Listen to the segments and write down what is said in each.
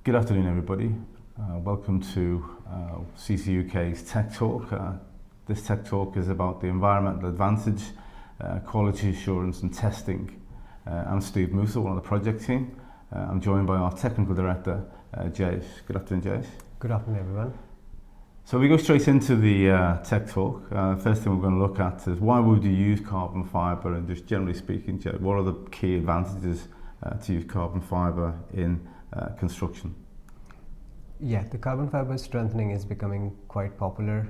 Good afternoon, everybody. Welcome to CCUK's Tech Talk. This Tech Talk is about the environmental advantage, quality assurance and testing. I'm Steve Musa, one of the project team. I'm joined by our technical director, Jayesh. Good afternoon, Jayesh. Good afternoon, everyone. So we go straight into the Tech Talk. First thing we're going to look at is why would you use carbon fibre, and just generally speaking, Jay, what are the key advantages to use carbon fibre in construction? Yeah, the carbon fibre strengthening is becoming quite popular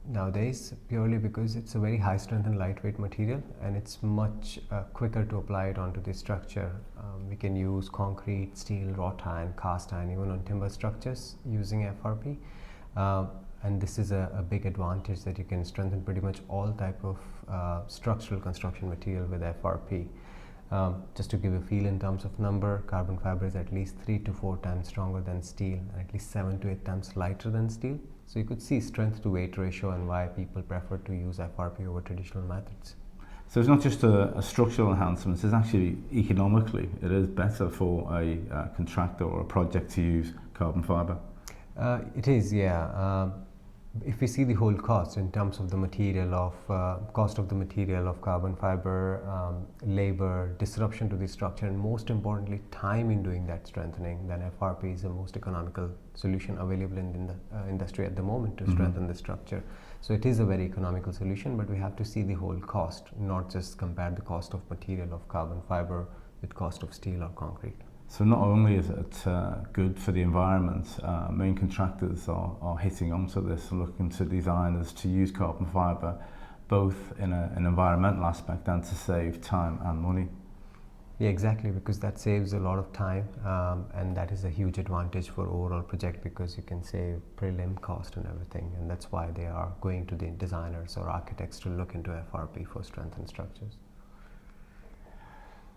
nowadays, purely because it's a very high strength and lightweight material, and it's much quicker to apply it onto the structure. We can use concrete, steel, wrought iron, cast iron, even on timber structures using FRP. And this is a big advantage, that you can strengthen pretty much all type of structural construction material with FRP. Just to give a feel in terms of number, carbon fibre is at least 3 to 4 times stronger than steel, and at least 7 to 8 times lighter than steel. So you could see strength to weight ratio and why people prefer to use FRP over traditional methods. So it's not just a structural enhancement, it's actually economically, it is better for a contractor or a project to use carbon fibre. It is, yeah. If we see the whole cost in terms of the material of cost of the material of carbon fibre, labor, disruption to the structure, and most importantly time in doing that strengthening, then FRP is the most economical solution available in the industry at the moment to strengthen the structure. So it is a very economical solution, but we have to see the whole cost, not just compare the cost of material of carbon fibre with cost of steel or concrete. So not only is it good for the environment, main contractors are hitting onto this and looking to designers to use carbon fibre both in an environmental aspect and to save time and money. Yeah, exactly, because that saves a lot of time, and that is a huge advantage for overall project, because you can save prelim cost and everything, and that's why they are going to the designers or architects to look into FRP for strengthened structures.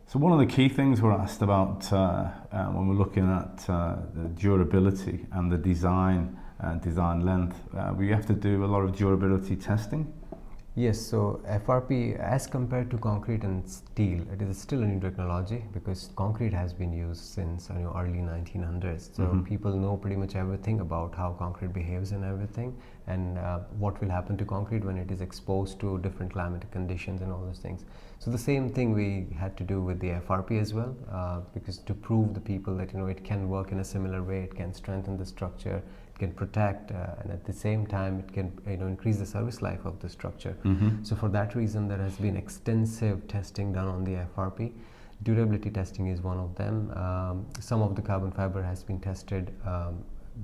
So one of the key things we're asked about when we're looking at the durability and the design length, we have to do a lot of durability testing. Yes, so FRP, as compared to concrete and steel, it is still a new technology, because concrete has been used since early 1900s. So people know pretty much everything about how concrete behaves and everything, and what will happen to concrete when it is exposed to different climatic conditions and all those things. So the same thing we had to do with the FRP as well, because to prove the people that it can work in a similar way, it can strengthen the structure, it can protect, and at the same time it can increase the service life of the structure. So for that reason, there has been extensive testing done on the FRP. Durability testing is one of them. Some of the carbon fibre has been tested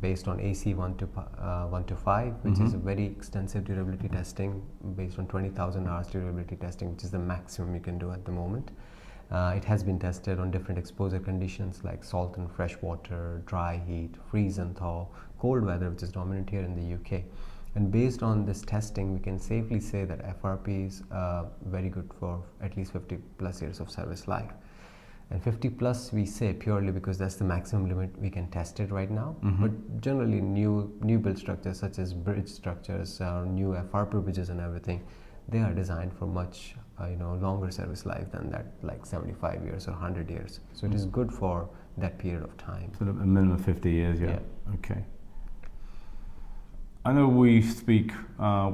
based on AC 1 to 5, which is a very extensive durability testing based on 20,000 hours durability testing, which is the maximum you can do at the moment. It has been tested on different exposure conditions like salt and fresh water, dry heat, freeze and thaw, cold weather, which is dominant here in the UK. And based on this testing, we can safely say that FRP is very good for at least 50 plus years of service life. And 50 plus we say purely because that's the maximum limit we can test it right now. But generally new build structures such as bridge structures or new FRP bridges and everything, they are designed for much longer service life than that, like 75 years or 100 years. So it is good for that period of time. So a minimum of 50 years, yeah. Okay. I know we speak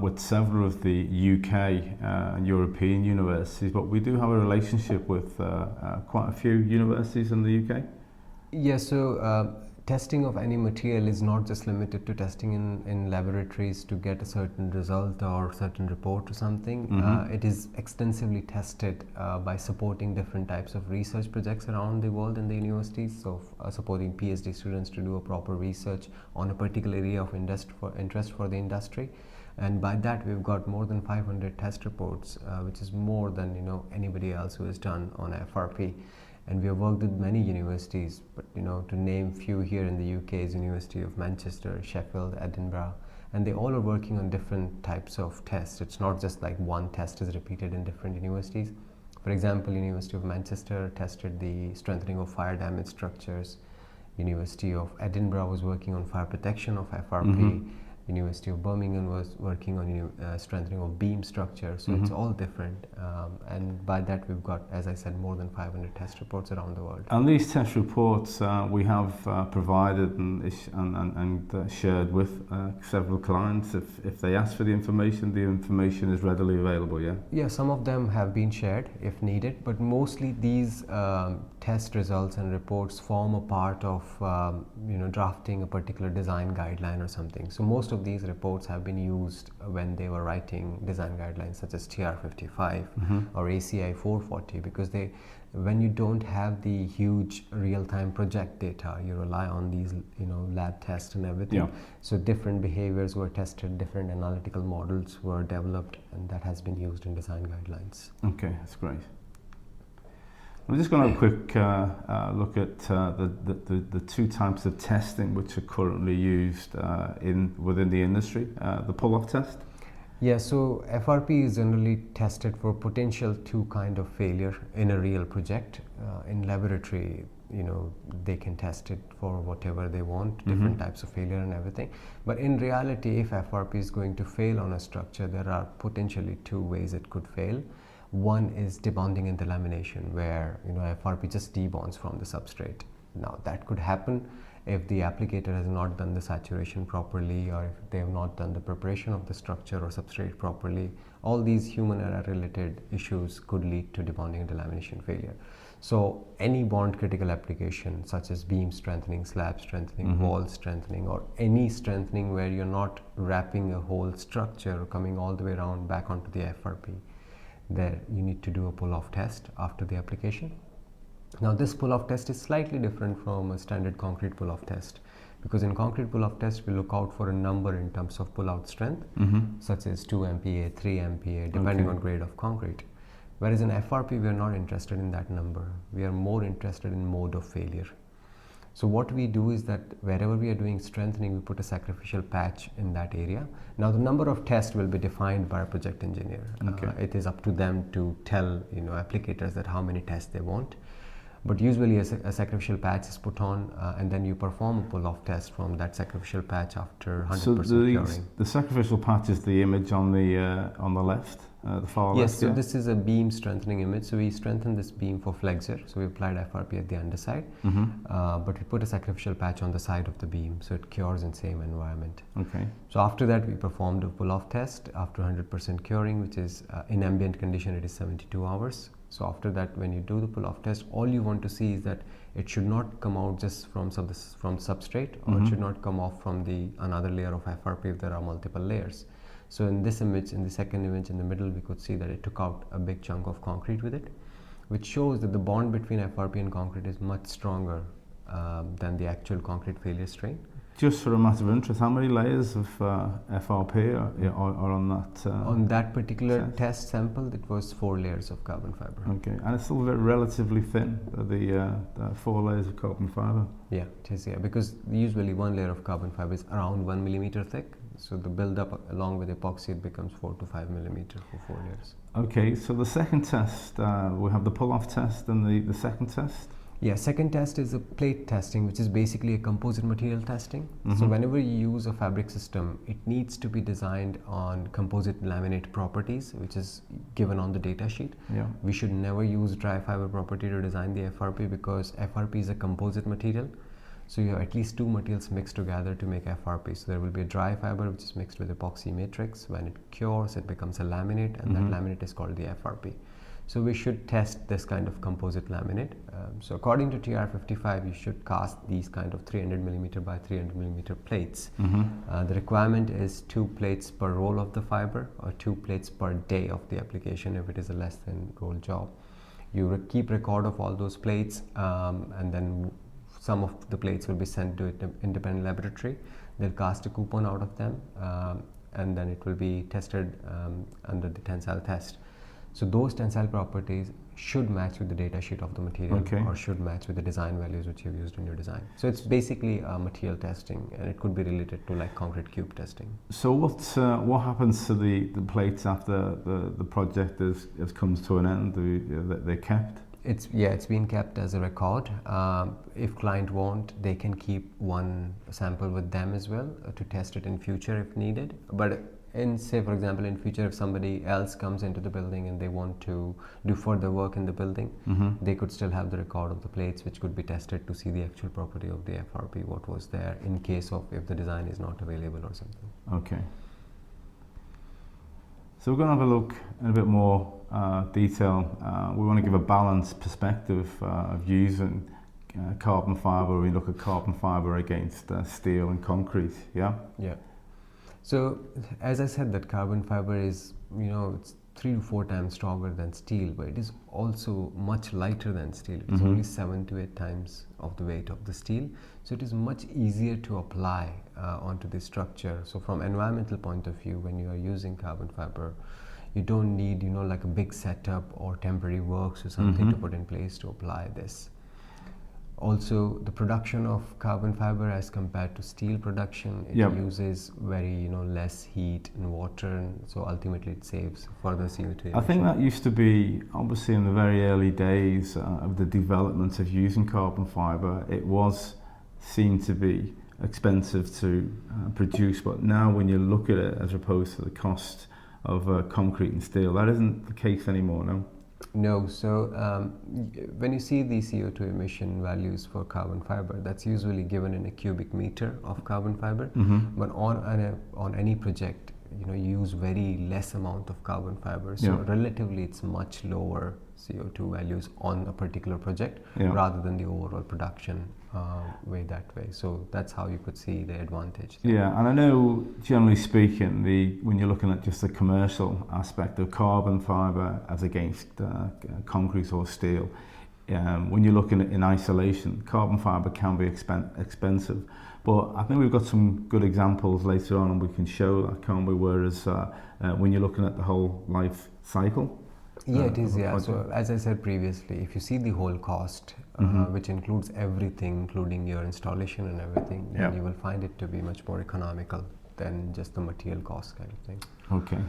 with several of the UK and European universities, but we do have a relationship with quite a few universities in the UK. Yeah, so testing of any material is not just limited to testing in laboratories to get a certain result or certain report or something. It is extensively tested by supporting different types of research projects around the world in the universities. So supporting PhD students to do a proper research on a particular area of interest for the industry. And by that we've got more than 500 test reports, which is more than anybody else who has done on FRP. And we have worked with many universities, but to name few here in the UK is University of Manchester, Sheffield, Edinburgh, and they all are working on different types of tests. It's not just like one test is repeated in different universities. For example, University of Manchester tested the strengthening of fire damaged structures. University of Edinburgh was working on fire protection of FRP. University of Birmingham was working on strengthening of beam structure. So it's all different, and by that we've got, as I said, more than 500 test reports around the world. And these test reports we have provided and shared with several clients. If they ask for the information is readily available, yeah? Yeah, some of them have been shared if needed, but mostly these test results and reports form a part of drafting a particular design guideline or something. So most of these reports have been used when they were writing design guidelines such as TR55 or ACI 440, because when you don't have the huge real-time project data, you rely on these lab tests and everything. Yeah. So different behaviors were tested, different analytical models were developed, and that has been used in design guidelines. Okay, that's great. We're just going to have a quick look at the two types of testing which are currently used within the industry. The pull-off test. Yeah, so FRP is generally tested for potential to kind of failure in a real project. In laboratory, they can test it for whatever they want, different types of failure and everything. But in reality, if FRP is going to fail on a structure, there are potentially two ways it could fail. One is debonding and delamination, where FRP just debonds from the substrate. Now that could happen if the applicator has not done the saturation properly, or if they have not done the preparation of the structure or substrate properly. All these human error related issues could lead to debonding and delamination failure. So any bond critical application such as beam strengthening, slab strengthening, wall strengthening, or any strengthening where you're not wrapping a whole structure or coming all the way around back onto the FRP, there you need to do a pull-off test after the application. Now this pull-off test is slightly different from a standard concrete pull-off test, because in concrete pull-off test we look out for a number in terms of pull-out strength, such as 2 MPa, 3 MPa, depending on grade of concrete. Whereas in FRP we are not interested in that number, we are more interested in mode of failure. So what we do is that wherever we are doing strengthening, we put a sacrificial patch in that area. Now the number of tests will be defined by a project engineer. Okay. It is up to them to tell applicators that how many tests they want. But usually a sacrificial patch is put on, and then you perform a pull-off test from that sacrificial patch after 100% curing. The sacrificial patch is the image on the left, the far left. Yes, so this is a beam strengthening image. So we strengthen this beam for flexure. So we applied FRP at the underside, but we put a sacrificial patch on the side of the beam, so it cures in same environment. Okay. So after that, we performed a pull-off test after 100% curing, which is in ambient condition, it is 72 hours. So after that, when you do the pull-off test, all you want to see is that it should not come out just from substrate, or it should not come off from another layer of FRP if there are multiple layers. So in this image, in the second image in the middle, we could see that it took out a big chunk of concrete with it, which shows that the bond between FRP and concrete is much stronger than the actual concrete failure strain. Just for a matter of interest, how many layers of FRP are on that? On that particular test sample, it was 4 layers of carbon fiber. Okay, and it's still relatively thin, the 4 layers of carbon fiber. Yeah, it is, because usually 1 layer of carbon fiber is around 1 millimeter thick. So the build-up along with epoxy, it becomes 4 to 5 millimeter for 4 layers. Okay, so the second test, we have the pull-off test and the second test. Yeah, second test is a plate testing, which is basically a composite material testing. So whenever you use a fabric system, it needs to be designed on composite laminate properties, which is given on the data sheet. Yeah. We should never use dry fiber property to design the FRP, because FRP is a composite material. So you have at least 2 materials mixed together to make FRP. So there will be a dry fiber which is mixed with epoxy matrix. When it cures, it becomes a laminate, and that laminate is called the FRP. So we should test this kind of composite laminate. So according to TR55, you should cast these kind of 300 millimeter by 300 millimeter plates. The requirement is 2 plates per roll of the fiber, or 2 plates per day of the application if it is a less than roll job. You keep record of all those plates, and then some of the plates will be sent to an independent laboratory. They'll cast a coupon out of them, and then it will be tested under the tensile test. So those tensile properties should match with the data sheet of the material, or should match with the design values which you've used in your design. So it's basically material testing, and it could be related to like concrete cube testing. So what happens to the plates after the project comes to an end? They're kept? It's been kept as a record. If client want, they can keep one sample with them as well to test it in future if needed. But in, say for example, in future if somebody else comes into the building and they want to do further work in the building, they could still have the record of the plates, which could be tested to see the actual property of the FRP, what was there in case of if the design is not available or something. Okay. So we're going to have a look in a bit more detail. We want to give a balanced perspective of using carbon fibre. We look at carbon fibre against steel and concrete. Yeah. Yeah. So as I said, that carbon fibre is, it's 3 to 4 times stronger than steel, but it is also much lighter than steel. It is only 7 to 8 times of the weight of the steel. So it is much easier to apply onto the structure. So from environmental point of view, when you are using carbon fibre, you don't need, like a big setup or temporary works or something to put in place to apply this. Also, the production of carbon fibre as compared to steel production, it uses very less heat and water, and so ultimately it saves further CO2 emission. I think that used to be, obviously in the very early days of the development of using carbon fibre, it was seen to be expensive to produce, but now when you look at it as opposed to the cost of concrete and steel, that isn't the case anymore, no? No, so when you see the CO2 emission values for carbon fibre, that's usually given in a cubic meter of carbon fibre. But on any project, you use very less amount of carbon fibre, so relatively it's much lower CO2 values on a particular project rather than the overall production that way. So that's how you could see the advantage there. Yeah, and I know generally speaking, when you're looking at just the commercial aspect of carbon fibre as against concrete or steel, when you're looking at in isolation, carbon fibre can be expensive. But I think we've got some good examples later on and we can show that, can't we? Whereas when you're looking at the whole life cycle. Yeah, it is, yeah. So as I said previously, if you see the whole cost, which includes everything, including your installation and everything, then you will find it to be much more economical than just the material cost kind of thing. Okay.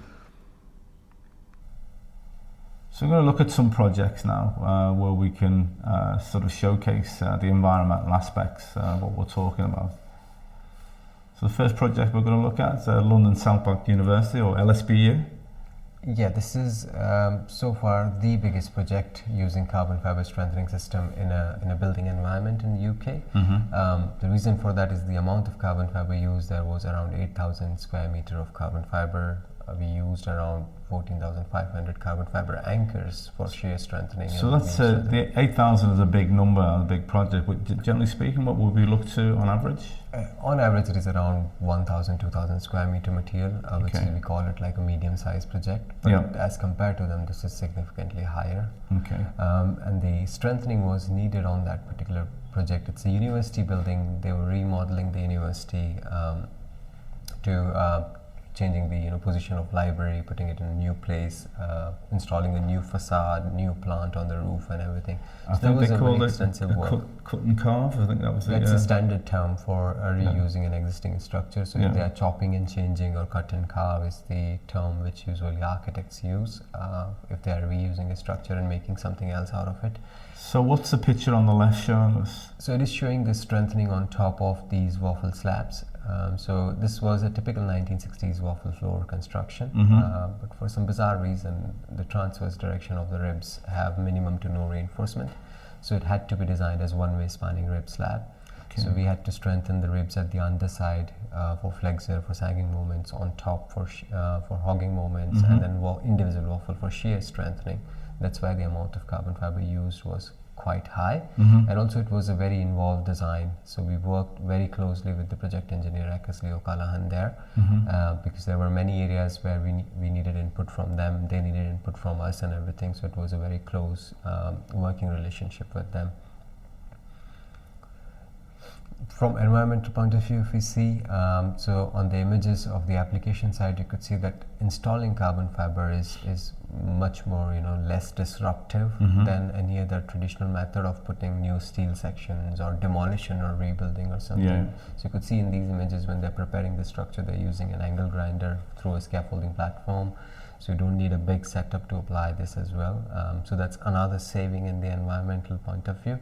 So I'm going to look at some projects now where we can sort of showcase the environmental aspects, what we're talking about. So the first project we're going to look at is London South Bank University, or LSBU. Yeah, this is so far the biggest project using carbon fibre strengthening system in a building environment in the UK. The reason for that is the amount of carbon fibre used. There was around 8,000 square metre of carbon fibre. We used around 14,500 carbon fibre anchors for shear strengthening. So that's the 8,000 is a big number, a big project. But generally speaking, what would we look to on average? On average, it is around 1,000, 2,000 square metre material, which we call it like a medium-sized project. But as compared to them, this is significantly higher. Okay. And the strengthening was needed on that particular project. It's a university building. They were remodeling the university to changing the position of library, putting it in a new place, installing a new facade, new plant on the roof and everything. So that was a very extensive work. Cut and carve, I think that was That's a standard term for reusing an existing structure. So if they are chopping and changing, or cut and carve is the term which usually architects use if they are reusing a structure and making something else out of it. So what's the picture on the left showing us? So it is showing the strengthening on top of these waffle slabs. So this was a typical 1960s waffle floor construction, but for some bizarre reason, the transverse direction of the ribs have minimum to no reinforcement. So it had to be designed as one-way spanning rib slab. Okay. So we had to strengthen the ribs at the underside for flexure, for sagging moments, on top for hogging moments, and then individual waffle for shear strengthening. That's why the amount of carbon fibre used was quite high, and also it was a very involved design. So we worked very closely with the project engineer Eckersley O'Callaghan there, because there were many areas where we needed input from them, they needed input from us and everything. So it was a very close working relationship with them. From environmental point of view, if we see, so on the images of the application side, you could see that installing carbon fibre is much more, less disruptive than any other traditional method of putting new steel sections or demolition or rebuilding or something. Yeah. So you could see in these images when they're preparing the structure, they're using an angle grinder through a scaffolding platform. So you don't need a big setup to apply this as well. So that's another saving in the environmental point of view.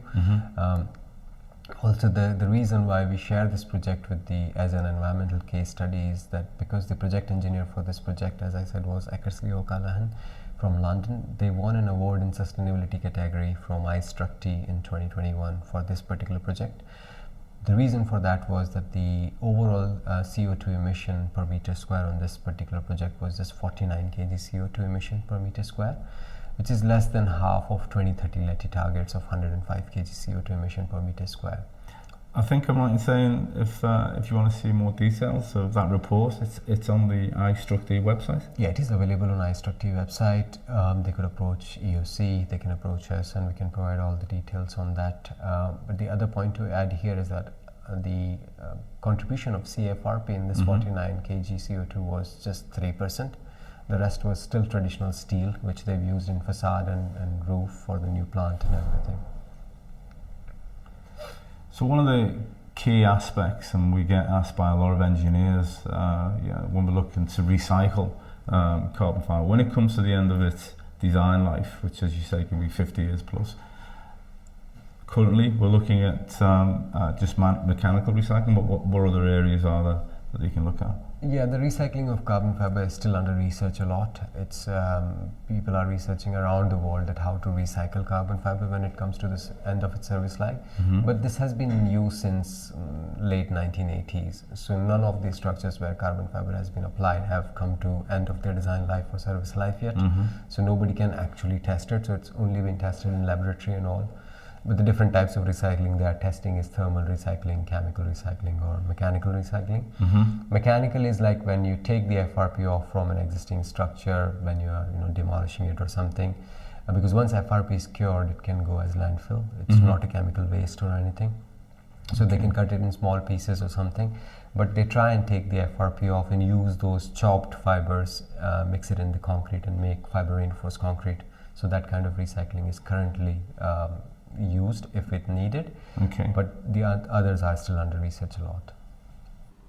Also, the reason why we share this project with as an environmental case study is that because the project engineer for this project, as I said, was Eckersley O'Callaghan from London. They won an award in sustainability category from IStructT in 2021 for this particular project. The reason for that was that the overall CO2 emission per meter square on this particular project was just 49 kg CO2 emission per meter square, which is less than half of 2030 LETI targets of 105 kg CO2 emission per meter square. I think I'm right in saying if you want to see more details of that report, it's on the IStructT website? Yeah, it is available on IStructT website. They could approach EOC, they can approach us, and we can provide all the details on that. But the other point to add here is that the contribution of CFRP in this 49 kg CO2 was just 3%. The rest was still traditional steel, which they've used in facade and roof for the new plant and everything. So one of the key aspects, and we get asked by a lot of engineers when we're looking to recycle carbon fibre, when it comes to the end of its design life, which as you say can be 50 years plus, currently we're looking at just mechanical recycling, but what other areas are there that you can look at? Yeah, the recycling of carbon fibre is still under research a lot. It's people are researching around the world at how to recycle carbon fibre when it comes to this end of its service life. But this has been in use since late 1980s. So none of the structures where carbon fibre has been applied have come to end of their design life or service life yet. So nobody can actually test it. So it's only been tested in laboratory and all. But the different types of recycling they are testing is thermal recycling, chemical recycling, or mechanical recycling. Mechanical is like when you take the FRP off from an existing structure when you are demolishing it or something. Because once FRP is cured, it can go as landfill. It's not a chemical waste or anything. So they can cut it in small pieces or something. But they try and take the FRP off and use those chopped fibers, mix it in the concrete and make fiber reinforced concrete. So that kind of recycling is currently used if it needed, but the others are still under research a lot.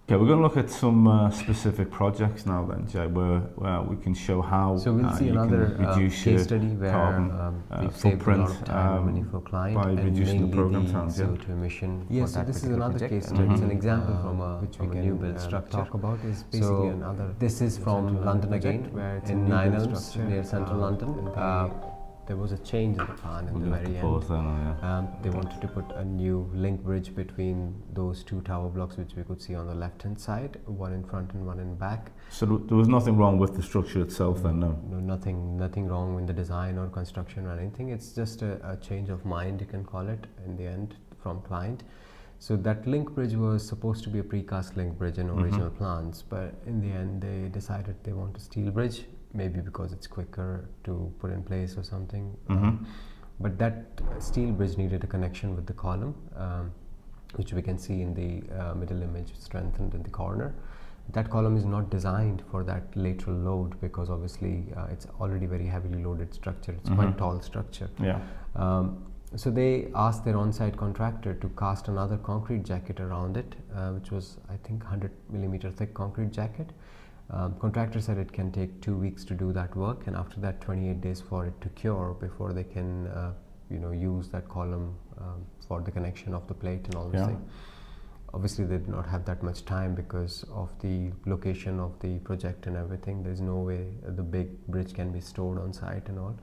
Okay, we're going to look at some specific projects now then, Jay, where we can show how so we'll see another case study where carbon we've saved a lot of time and money for client by reducing the program time. CO2 emission. Yes, so this is another case study. It's an example from a new build structure. Talk about is basically another. This is from London again, where it's in 9 Elms near central London. There was a change in the plan in the very end. They wanted to put a new link bridge between those two tower blocks, which we could see on the left hand side, one in front and one in back. So there was nothing wrong with the structure itself then, no? No, nothing wrong with the design or construction or anything. It's just a change of mind, you can call it, in the end, from client. So that link bridge was supposed to be a precast link bridge in original plans, but in the end they decided they want a steel bridge. Maybe because it's quicker to put in place or something. But that steel bridge needed a connection with the column, which we can see in the middle image strengthened in the corner. That column is not designed for that lateral load because obviously it's already very heavily loaded structure. It's quite tall structure. So they asked their on-site contractor to cast another concrete jacket around it, which was I think 100 millimeter thick concrete jacket. Contractor said it can take 2 weeks to do that work, and after that 28 days for it to cure before they can use that column for the connection of the plate and all those things. Obviously they did not have that much time because of the location of the project and everything. There's no way the big bridge can be stored on site and all.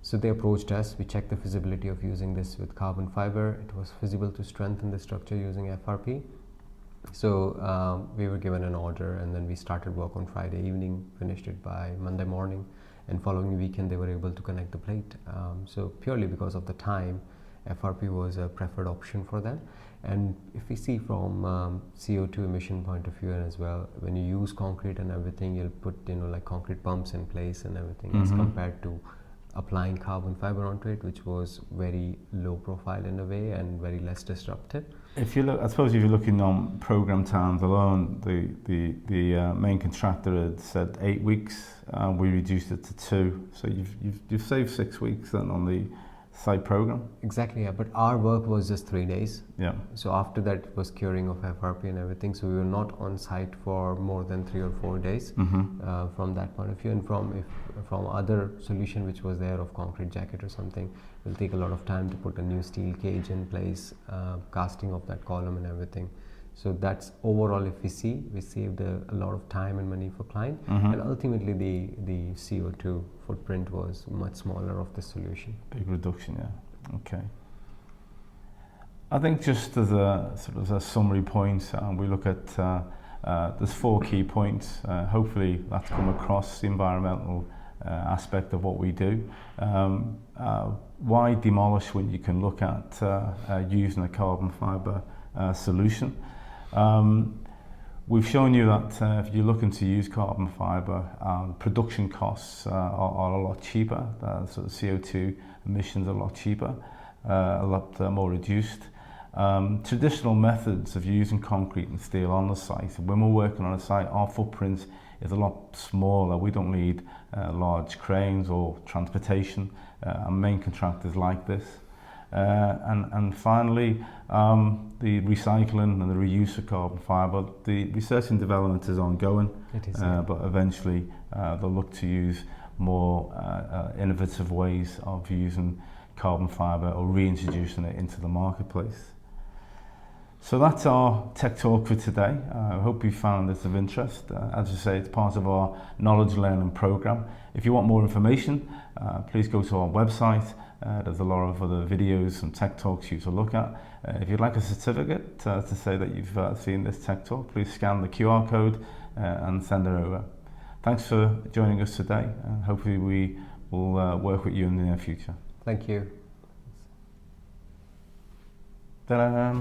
So they approached us. We checked the feasibility of using this with carbon fiber. It was feasible to strengthen the structure using FRP. So we were given an order, and then we started work on Friday evening, finished it by Monday morning, and following weekend they were able to connect the plate. So purely because of the time, FRP was a preferred option for them. And if we see from CO2 emission point of view as well, when you use concrete and everything, you'll put like concrete pumps in place and everything as compared to applying carbon fiber onto it, which was very low profile in a way and very less disruptive. If you look, I suppose if you're looking on program times alone, the main contractor had said 8 weeks. We reduced it to 2, so you've saved 6 weeks then on the site program? Exactly, yeah. But our work was just 3 days. Yeah. So after that it was curing of FRP and everything. So we were not on site for more than 3 or 4 days from that point of view. And from other solution which was there of concrete jacket or something, it will take a lot of time to put a new steel cage in place, casting of that column and everything. So that's overall, if we see, we saved a lot of time and money for client, and ultimately the CO2 footprint was much smaller of the solution. Big reduction, yeah. Okay. I think just as a sort of a summary point, we look at there's 4 key points. Hopefully that's come across, the environmental aspect of what we do. Why demolish when you can look at using a carbon fibre solution? We've shown you that if you're looking to use carbon fibre, production costs are a lot cheaper, so the CO2 emissions are a lot cheaper, a lot more reduced. Traditional methods of using concrete and steel on the site, when we're working on a site, our footprint is a lot smaller. We don't need large cranes or transportation, and main contractors like this. And finally, the recycling and the reuse of carbon fibre. The research and development is ongoing, It is, but eventually they'll look to use more innovative ways of using carbon fibre or reintroducing it into the marketplace. So that's our tech talk for today. I hope you found this of interest. As I say, it's part of our knowledge learning program. If you want more information, please go to our website. There's a lot of other videos and tech talks you to look at. If you'd like a certificate to say that you've seen this tech talk, please scan the QR code and send it over. Thanks for joining us today, and hopefully we will work with you in the near future. Thank you. Ta-da!